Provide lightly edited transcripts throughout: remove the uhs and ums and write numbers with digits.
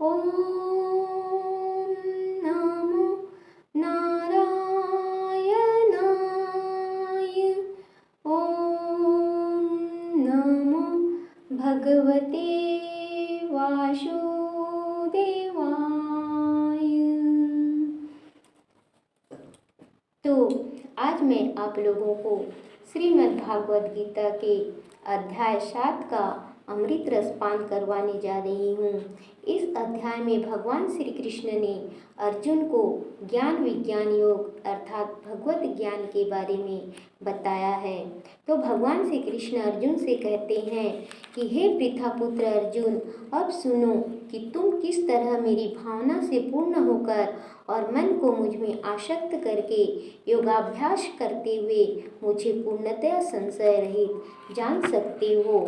ॐ नमो नारायणाय। ॐ नमो भगवते वासुदेवाय। तो आज मैं आप लोगों को श्रीमद् भागवत गीता के अध्याय 7 का अमृत रस पान करवाने जा रही हूँ। इस अध्याय में भगवान श्री कृष्ण ने अर्जुन को ज्ञान विज्ञान योग अर्थात भगवत ज्ञान के बारे में बताया है। तो भगवान श्री कृष्ण अर्जुन से कहते हैं कि हे पृथापुत्र अर्जुन, अब सुनो कि तुम किस तरह मेरी भावना से पूर्ण होकर और मन को मुझ में आसक्त करके योगाभ्यास करते हुए मुझे पूर्णतया संशय रहित जान सकते हो।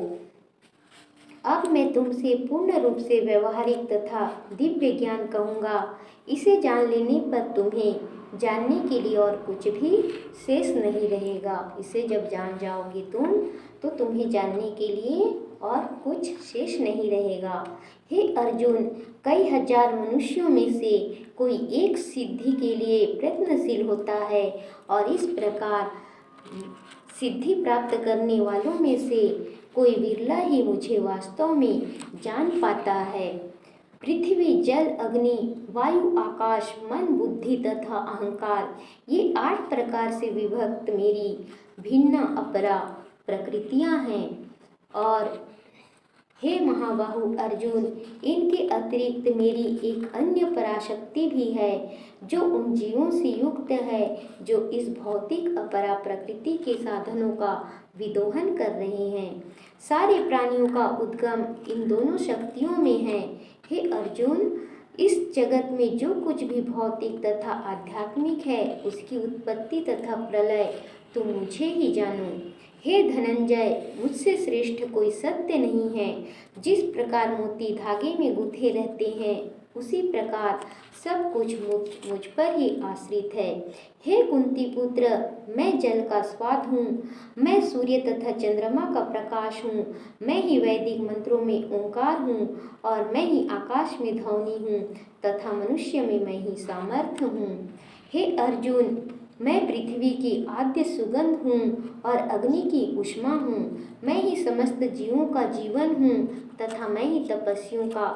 अब मैं तुमसे पूर्ण रूप से व्यवहारिक तथा दिव्य ज्ञान कहूँगा। इसे जान लेने पर तुम्हें जानने के लिए और कुछ भी शेष नहीं रहेगा। इसे जब जान जाओगे तुम तो तुम्हें जानने के लिए और कुछ शेष नहीं रहेगा। हे अर्जुन, कई हजार मनुष्यों में से कोई एक सिद्धि के लिए प्रयत्नशील होता है और इस प्रकार सिद्धि प्राप्त करने वालों में से कोई विरला ही मुझे वास्तव में जान पाता है। पृथ्वी, जल, अग्नि, वायु, आकाश, मन, बुद्धि तथा अहंकार, ये 8 प्रकार से विभक्त मेरी भिन्न अपरा प्रकृतियां हैं। और हे महाबाहु अर्जुन, इनके अतिरिक्त मेरी एक अन्य पराशक्ति भी है जो उन जीवों से युक्त है जो इस भौतिक अपरा प्रकृति के साधनों का विदोहन कर रहे हैं। सारे प्राणियों का उद्गम इन दोनों शक्तियों में है। हे अर्जुन, इस जगत में जो कुछ भी भौतिक तथा आध्यात्मिक है उसकी उत्पत्ति तथा प्रलय तुम मुझे ही जानो। हे धनंजय, मुझसे श्रेष्ठ कोई सत्य नहीं है। जिस प्रकार मोती धागे में गुंथे रहते हैं उसी प्रकार सब कुछ मुझ पर ही आश्रित है। हे कुंती पुत्र, मैं जल का स्वाद हूँ, मैं सूर्य तथा चंद्रमा का प्रकाश हूँ, मैं ही वैदिक मंत्रों में ओंकार हूँ और मैं ही आकाश में ध्वनि हूँ तथा मनुष्य में मैं ही सामर्थ्य हूँ। हे अर्जुन, मैं पृथ्वी की आद्य सुगंध हूँ और अग्नि की उष्मा हूँ, मैं ही समस्त जीवों का जीवन हूँ तथा मैं ही तपस्वियों का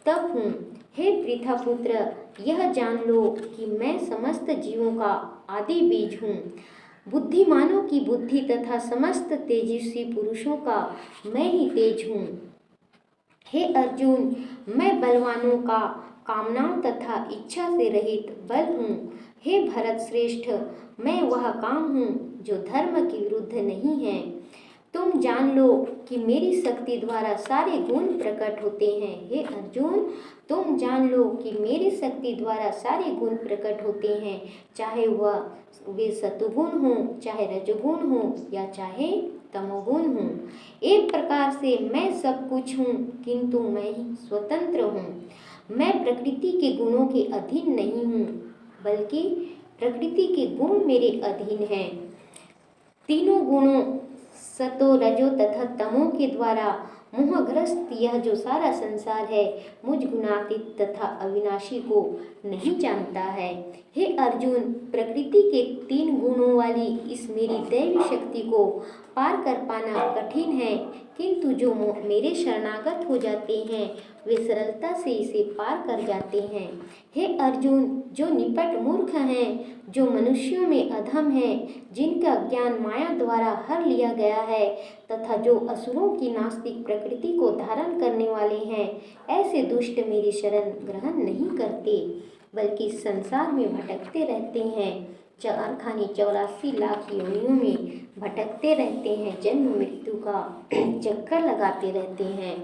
तप हूँ। हे पृथापुत्र, यह जान लो कि मैं समस्त जीवों का आदि बीज हूँ, बुद्धिमानों की बुद्धि तथा समस्त तेजस्वी पुरुषों का मैं ही तेज हूँ। हे अर्जुन, मैं बलवानों का कामनाओं तथा इच्छा से रहित बल हूँ। हे भरत श्रेष्ठ, मैं वह काम हूँ जो धर्म के विरुद्ध नहीं है। तुम जान लो कि मेरी शक्ति द्वारा सारे गुण प्रकट होते हैं। हे अर्जुन, तुम जान लो कि मेरी शक्ति द्वारा सारे गुण प्रकट होते हैं, चाहे वे सतुगुण हों, चाहे रजोगुण हों या चाहे तमोगुण हूँ। एक प्रकार से मैं सब कुछ हूँ किंतु मैं ही स्वतंत्र हूँ। मैं प्रकृति के गुणों के अधीन नहीं हूँ बल्कि प्रकृति के गुण मेरे अधीन हैं। तीनों गुणों सतो, रजो तथा तमो के द्वारा मोहग्रस्त यह जो सारा संसार है मुझ गुणातीत तथा अविनाशी को नहीं जानता है। हे अर्जुन, प्रकृति के 3 गुणों वाली इस मेरी दैवी शक्ति को पार कर पाना कठिन है, किंतु जो मेरे शरणागत हो जाते हैं वे सरलता से इसे पार कर जाते हैं। हे अर्जुन, जो निपट मूर्ख हैं, जो मनुष्यों में अधम हैं, जिनका ज्ञान माया द्वारा हर लिया गया है तथा जो असुरों की नास्तिक प्रकृति को धारण करने वाले हैं, ऐसे दुष्ट मेरी शरण ग्रहण नहीं करते बल्कि संसार में भटकते रहते हैं। 84 लाख योनियों में भटकते रहते हैं, जन्म मृत्यु का चक्कर लगाते रहते हैं।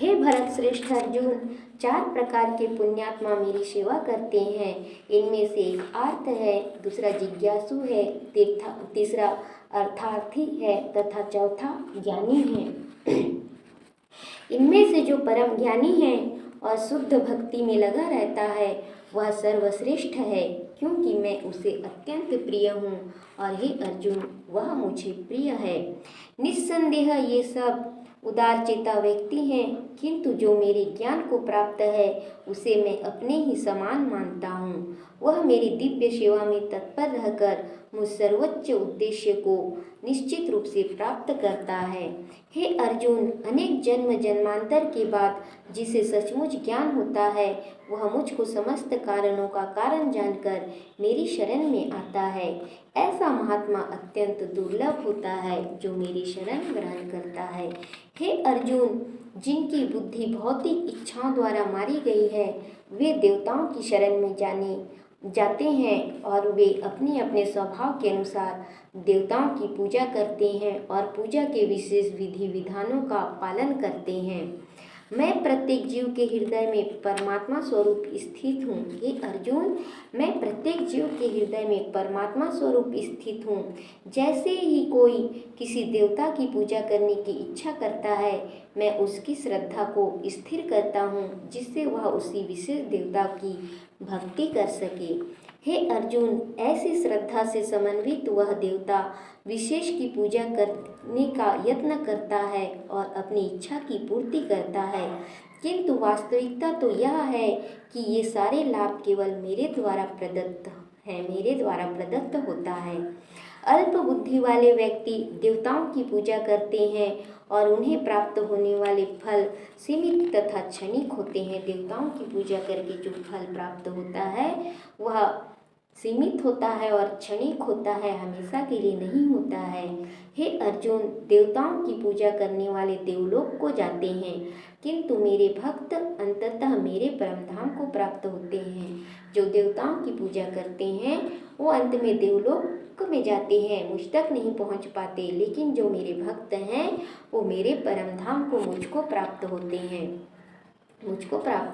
हे भरत श्रेष्ठ अर्जुन, 4 प्रकार के पुण्यात्मा मेरी सेवा करते हैं। इनमें से एक आर्त है, दूसरा जिज्ञासु है, तीसरा अर्थार्थी है तथा चौथा ज्ञानी है। इनमें से जो परम ज्ञानी है और शुद्ध भक्ति में लगा रहता है वह सर्वश्रेष्ठ है, क्योंकि मैं उसे अत्यंत प्रिय हूँ और हे अर्जुन, वह मुझे प्रिय है। निस्संदेह ये सब उदारचेता व्यक्ति हैं किंतु जो मेरे ज्ञान को प्राप्त है उसे मैं अपने ही समान मानता हूँ। वह मेरी दिव्य सेवा में तत्पर रहकर मुझ सर्वोच्च उद्देश्य को निश्चित रूप से प्राप्त करता है। हे अर्जुन, अनेक जन्म जन्मांतर के बाद जिसे सचमुच ज्ञान होता है वह मुझको समस्त कारणों का कारण जानकर मेरी शरण में आता है। ऐसा महात्मा अत्यंत दुर्लभ होता है जो मेरी शरण ग्रहण करता है। हे अर्जुन, जिनकी बुद्धि भौतिक इच्छाओं द्वारा मारी गई है वे देवताओं की शरण में जाते हैं और वे अपने अपने स्वभाव के अनुसार देवताओं की पूजा करते हैं और पूजा के विशेष विधि विधानों का पालन करते हैं। मैं प्रत्येक जीव के हृदय में परमात्मा स्वरूप स्थित हूँ। हे अर्जुन, मैं प्रत्येक जीव के हृदय में परमात्मा स्वरूप स्थित हूँ। जैसे ही कोई किसी देवता की पूजा करने की इच्छा करता है मैं उसकी श्रद्धा को स्थिर करता हूँ जिससे वह उसी विशेष देवता की भक्ति कर सके। हे अर्जुन, ऐसी श्रद्धा से समन्वित वह देवता विशेष की पूजा करने का यत्न करता है और अपनी इच्छा की पूर्ति करता है, किंतु वास्तविकता तो यह है कि ये सारे लाभ केवल मेरे द्वारा प्रदत्त होता है। अल्प बुद्धि वाले व्यक्ति देवताओं की पूजा करते हैं और उन्हें प्राप्त होने वाले फल सीमित तथा क्षणिक होते हैं। देवताओं की पूजा करके जो फल प्राप्त होता है वह सीमित होता है और क्षणिक होता है, हमेशा के लिए नहीं होता है। हे अर्जुन, देवताओं की पूजा करने वाले देवलोक को जाते हैं, किंतु मेरे भक्त अंततः मेरे परमधाम को प्राप्त होते हैं। जो देवताओं की पूजा करते हैं वो अंत में देवलोक में जाते हैं, मुझ तक नहीं पहुंच पाते, लेकिन जो मेरे भक्त हैं वो मेरे परमधाम को मुझको प्राप्त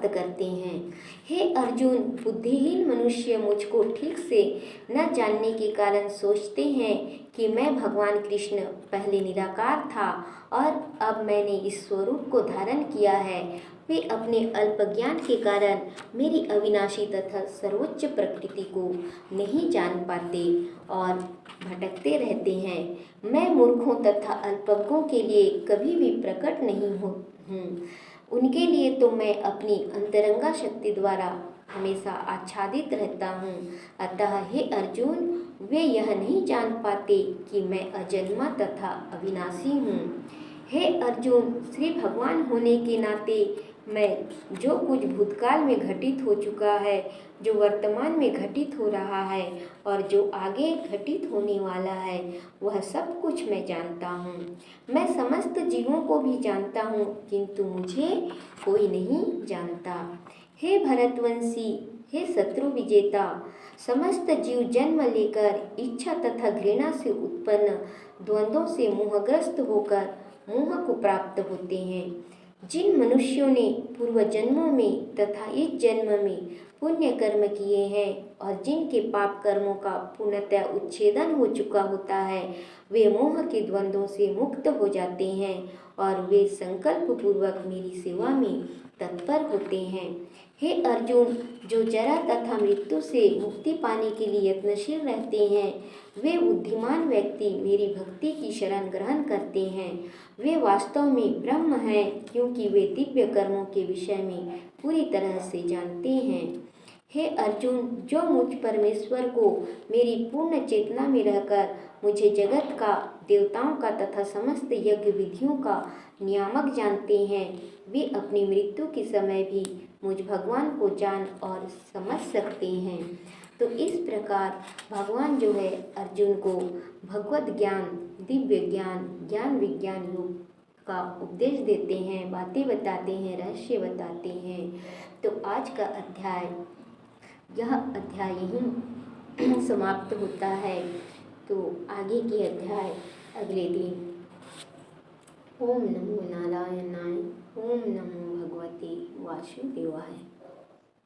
करते हैं। हे अर्जुन, बुद्धिहीन मनुष्य मुझको ठीक से न जानने के कारण सोचते हैं कि मैं भगवान कृष्ण पहले निराकार था और अब मैंने इस स्वरूप को धारण किया है। वे अपने अल्प ज्ञान के कारण मेरी अविनाशी तथा सर्वोच्च प्रकृति को नहीं जान पाते और भटकते रहते हैं। मैं मूर्खों तथा अल्पज्ञों के लिए कभी भी प्रकट नहीं हूँ। उनके लिए तो मैं अपनी अंतरंगा शक्ति द्वारा हमेशा आच्छादित रहता हूँ। अतः हे अर्जुन, वे यह नहीं जान पाते कि मैं अजन्मा तथा अविनाशी हूँ। हे अर्जुन, श्री भगवान होने के नाते मैं जो कुछ भूतकाल में घटित हो चुका है, जो वर्तमान में घटित हो रहा है और जो आगे घटित होने वाला है वह सब कुछ मैं जानता हूँ। मैं समस्त जीवों को भी जानता हूँ, किंतु मुझे कोई नहीं जानता। हे भरतवंशी, हे शत्रु विजेता, समस्त जीव जन्म लेकर इच्छा तथा घृणा से उत्पन्न द्वंद्वों से मोहग्रस्त होकर मोह को प्राप्त होते हैं। जिन मनुष्यों ने पूर्व जन्मों में तथा इस जन्म में पुण्य कर्म किए हैं और जिनके पाप कर्मों का पूर्णतः उच्छेदन हो चुका होता है वे मोह के द्वंद्वों से मुक्त हो जाते हैं और वे संकल्प पूर्वक मेरी सेवा में तत्पर होते हैं। हे अर्जुन, जो जरा तथा मृत्यु से मुक्ति पाने के लिए यत्नशील रहते हैं वे बुद्धिमान व्यक्ति मेरी भक्ति की शरण ग्रहण करते हैं। वे वास्तव में ब्रह्म हैं, क्योंकि वे दिव्य कर्मों के विषय में पूरी तरह से जानते हैं। हे अर्जुन, जो मुझ परमेश्वर को मेरी पूर्ण चेतना में रहकर मुझे जगत का, देवताओं का तथा समस्त यज्ञ विधियों का नियामक जानते हैं, वे अपनी मृत्यु के समय भी मुझ भगवान को जान और समझ सकते हैं। तो इस प्रकार भगवान जो है अर्जुन को भगवत ज्ञान, दिव्य ज्ञान, ज्ञान विज्ञान योग का उपदेश देते हैं, बातें बताते हैं, रहस्य बताते हैं। तो आज का यह अध्याय यहीं समाप्त होता है। तो आगे के अध्याय अगले दिन। ओम नमो नारायणाय, ओम नमो भगवते वासुदेवाय।